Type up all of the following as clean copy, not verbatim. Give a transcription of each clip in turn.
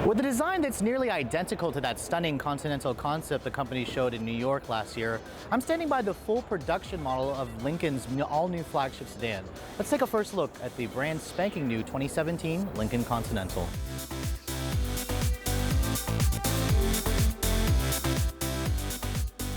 With a design that's nearly identical to that stunning Continental concept the company showed in New York last year, I'm standing by the full production model of Lincoln's all-new flagship sedan. Let's take a first look at the brand spanking new 2017 Lincoln Continental.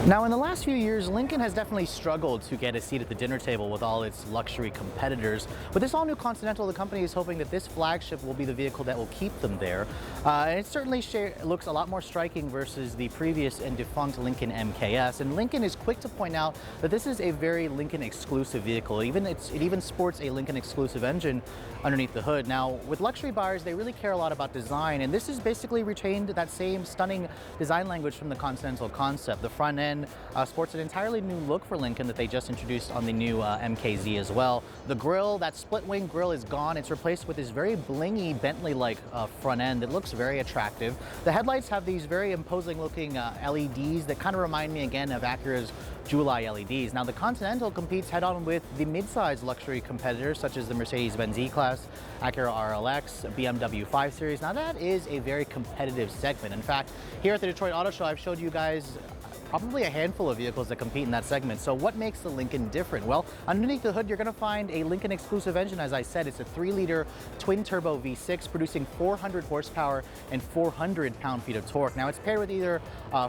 Now, in the last few years, Lincoln has definitely struggled to get a seat at the dinner table with all its luxury competitors. With this all-new Continental, the company is hoping that this flagship will be the vehicle that will keep them there. And it certainly looks a lot more striking versus the previous and defunct Lincoln MKS. And Lincoln is quick to point out that this is a very Lincoln exclusive vehicle. It even sports a Lincoln exclusive engine underneath the hood. Now, with luxury buyers, they really care a lot about design, and this has basically retained that same stunning design language from the Continental concept. The front end sports an entirely new look for Lincoln that they just introduced on the new MKZ as well. The grille, that split wing grille, is gone. It's replaced with this very blingy Bentley-like front end that looks very attractive. The headlights have these very imposing looking LEDs that kind of remind me again of Acura's Jewel Eye LEDs. Now, the Continental competes head-on with the mid-size luxury competitors such as the Mercedes-Benz E-Class, Acura RLX, BMW 5 Series. Now, that is a very competitive segment. In fact, here at the Detroit Auto Show, I've showed you guys probably a handful of vehicles that compete in that segment. So what makes the Lincoln different? Well, underneath the hood, you're going to find a Lincoln exclusive engine. As I said, it's a 3-liter twin-turbo V6 producing 400 horsepower and 400 pound-feet of torque. Now, it's paired with either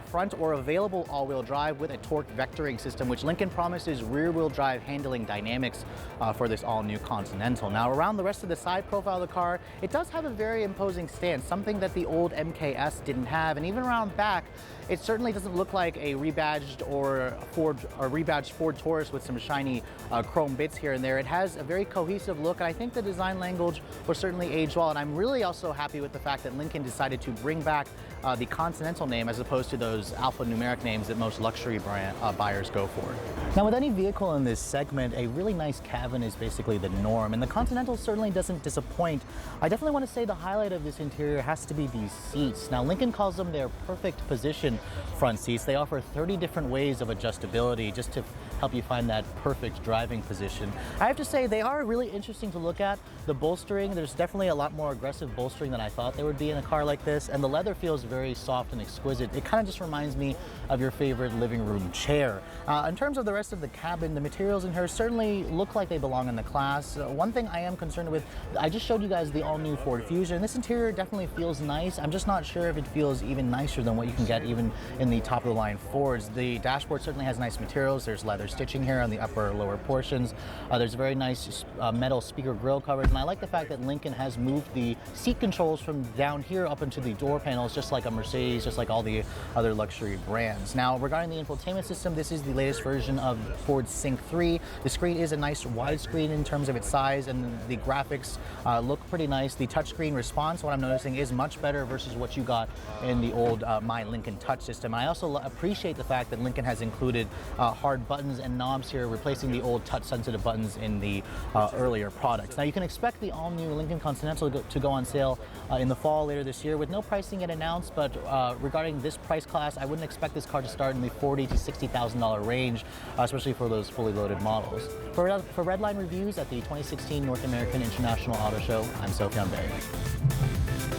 front or available all-wheel drive with a torque vectoring system, which Lincoln promises rear-wheel drive handling dynamics for this all-new Continental. Now, around the rest of the side profile of the car, it does have a very imposing stance, something that the old MKS didn't have. And even around back, it certainly doesn't look like a rebadged or rebadged Ford Taurus with some shiny chrome bits here and there. It has a very cohesive look, and I think the design language will certainly age well. And I'm really also happy with the fact that Lincoln decided to bring back the Continental name as opposed to those alphanumeric names that most luxury buyers go for. Now, with any vehicle in this segment, a really nice cabin is basically the norm, and the Continental certainly doesn't disappoint. I definitely want to say the highlight of this interior has to be these seats. Now, Lincoln calls them their perfect position front seats. They offer 30 different ways of adjustability just to help you find that perfect driving position. I have to say, they are really interesting to look at. The bolstering, there's definitely a lot more aggressive bolstering than I thought there would be in a car like this, and the leather feels very soft and exquisite. It kind of just reminds me of your favorite living room chair. In terms of the rest of the cabin, the materials in here certainly look like they belong in the class. One thing I am concerned with, I just showed you guys the all-new Ford Fusion. This interior definitely feels nice. I'm just not sure if it feels even nicer than what you can get even in the top-of-the-line Fords. The dashboard certainly has nice materials. There's leather stitching here on the upper and lower portions. There's very nice metal speaker grille covers, and I like the fact that Lincoln has moved the seat controls from down here up into the door panels, just like a Mercedes, just like all the other luxury brands. Now, regarding the infotainment system, this is the latest version of Ford Sync 3. The screen is a nice widescreen in terms of its size, and the graphics look pretty nice. The touchscreen response, what I'm noticing, is much better versus what you got in the old My Lincoln Touch system. I also appreciate the fact that Lincoln has included hard buttons and knobs here, replacing the old touch-sensitive buttons in the earlier products. Now, you can expect the all-new Lincoln Continental to go on sale in the fall later this year with no pricing yet announced, but regarding this price class, I wouldn't expect this car to start in the $40,000 to $60,000 range, especially for those fully loaded models. For Redline reviews at the 2016 North American International Auto Show, I'm Sofyan Bey.